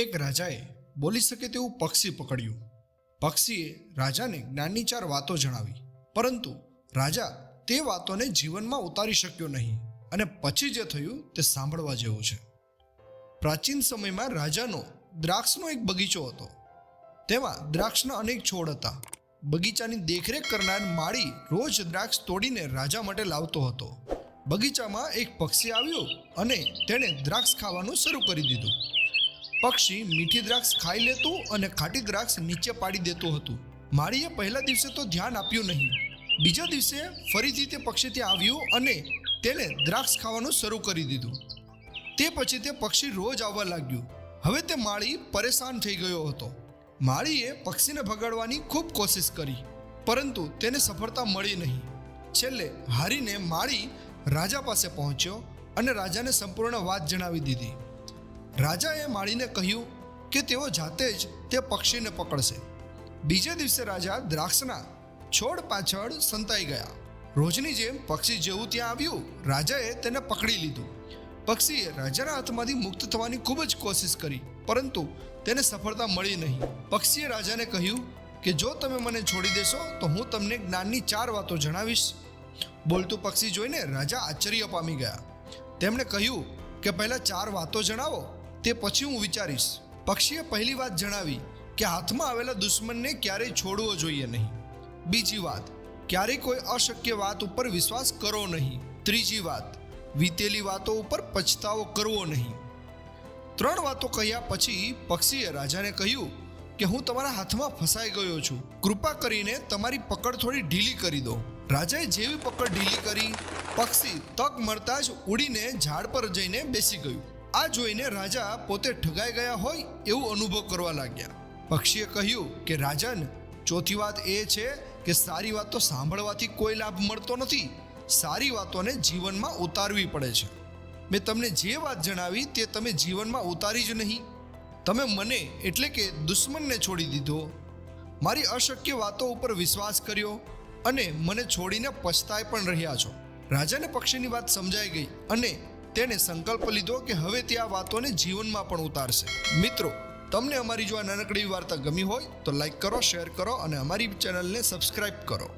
એક રાજાએ બોલી શકે તેવું પક્ષી પકડ્યું. પક્ષીએ રાજાને જ્ઞાનની 4 વાતો જણાવી, પરંતુ રાજા તે વાતોને જીવનમાં ઉતારી શક્યો નહીં અને પછી જે થયું તે સાંભળવા જેવું છે. પ્રાચીન સમયમાં રાજાનો દ્રાક્ષનો એક બગીચો હતો. તેમાં દ્રાક્ષના અનેક છોડ હતા. બગીચાની દેખરેખ કરનાર માળી રોજ દ્રાક્ષ તોડીને રાજા માટે લાવતો હતો. બગીચામાં એક પક્ષી આવ્યો અને તેણે દ્રાક્ષ ખાવાનું શરૂ કરી દીધું. પક્ષી મીઠી દ્રાક્ષ ખાઈ લેતું અને ખાટી દ્રાક્ષ નીચે પાડી દેતું હતું. માળીએ પહેલા દિવસે તો ધ્યાન આપ્યું નહીં. બીજા દિવસે ફરીથી તે પક્ષી ત્યાં આવ્યું અને તેણે દ્રાક્ષ ખાવાનું શરૂ કરી દીધું. તે પછી તે પક્ષી રોજ આવવા લાગ્યું. હવે તે માળી પરેશાન થઈ ગયો હતો. માળીએ પક્ષીને ભગાડવાની ખૂબ કોશિશ કરી, પરંતુ તેને સફળતા મળી નહીં. છેલ્લે હારીને માળી રાજા પાસે પહોંચ્યો અને રાજાને સંપૂર્ણ વાત જણાવી દીધી. રાજાએ માળીને કહ્યું કે તેઓ જાતે જ તે પક્ષીને પકડશે. બીજા દિવસે રાજા દ્રાક્ષના છોડ પાછળ સંતાઈ ગયા. રોજની જેમ પક્ષી જેવું ત્યાં આવ્યું, રાજાએ તેને પકડી લીધું. પક્ષીએ રાજાના હાથમાંથી મુક્ત થવાની ખૂબ જ કોશિશ કરી, પરંતુ તેને સફળતા મળી નહીં. પક્ષીએ રાજાને કહ્યું કે જો તમે મને છોડી દેશો તો હું તમને જ્ઞાનની 4 વાતો જણાવીશ. બોલતું પક્ષી જોઈને રાજા આશ્ચર્ય પામી ગયા. તેમણે કહ્યું કે પહેલાં 4 વાતો જણાવો, તે પછી હું વિચારીશ. પક્ષીએ પહેલી વાત જણાવી કે હાથમાં આવેલા દુશ્મનને ક્યારેય છોડવો જોઈએ નહીં. બીજી વાત, ક્યારેય કોઈ અશક્ય વાત ઉપર વિશ્વાસ કરો નહીં. ત્રીજી વાત, વીતેલી વાતો ઉપર પછતાવો કરવો નહીં. 3 વાતો કહ્યા પછી પક્ષીએ રાજાને કહ્યું કે હું તમારા હાથમાં ફસાઈ ગયો છું. કૃપા કરીને તમારી પકડ થોડી ઢીલી કરી દો. રાજાએ જેવી પકડ ઢીલી કરી, પક્ષી તક મળતા જ ઉડીને ઝાડ પર જઈને બેસી ગયું. આ જોઈને રાજા પોતે ઠગાઈ ગયા હોય એવું અનુભવ કરવા લાગ્યા. પક્ષીએ કહ્યું કે રાજન, ચોથી વાત એ છે કે સારી વાતો સાંભળવાથી કોઈ લાભ મળતો નથી. સારી વાતોને જીવનમાં ઉતારવી પડે છે. મેં તમને જે વાત જણાવી તે તમે જીવનમાં ઉતારી જ નહીં. તમે મને એટલે કે દુશ્મનને છોડી દીધો, મારી અશક્ય વાતો ઉપર વિશ્વાસ કર્યો અને મને છોડીને પછતાઈ પણ રહ્યા છો. રાજાને પક્ષીની વાત સમજાઈ ગઈ અને તેણે સંકલ્પ લીધો કે હવે તે આ વાતોને જીવનમાં પણ ઉતારશે. મિત્રો, તમને અમારી જો આ નાનકડી વાર્તા ગમી હોય તો લાઈક કરો, શેર કરો અને અમારી ચેનલને સબસ્ક્રાઈબ કરો.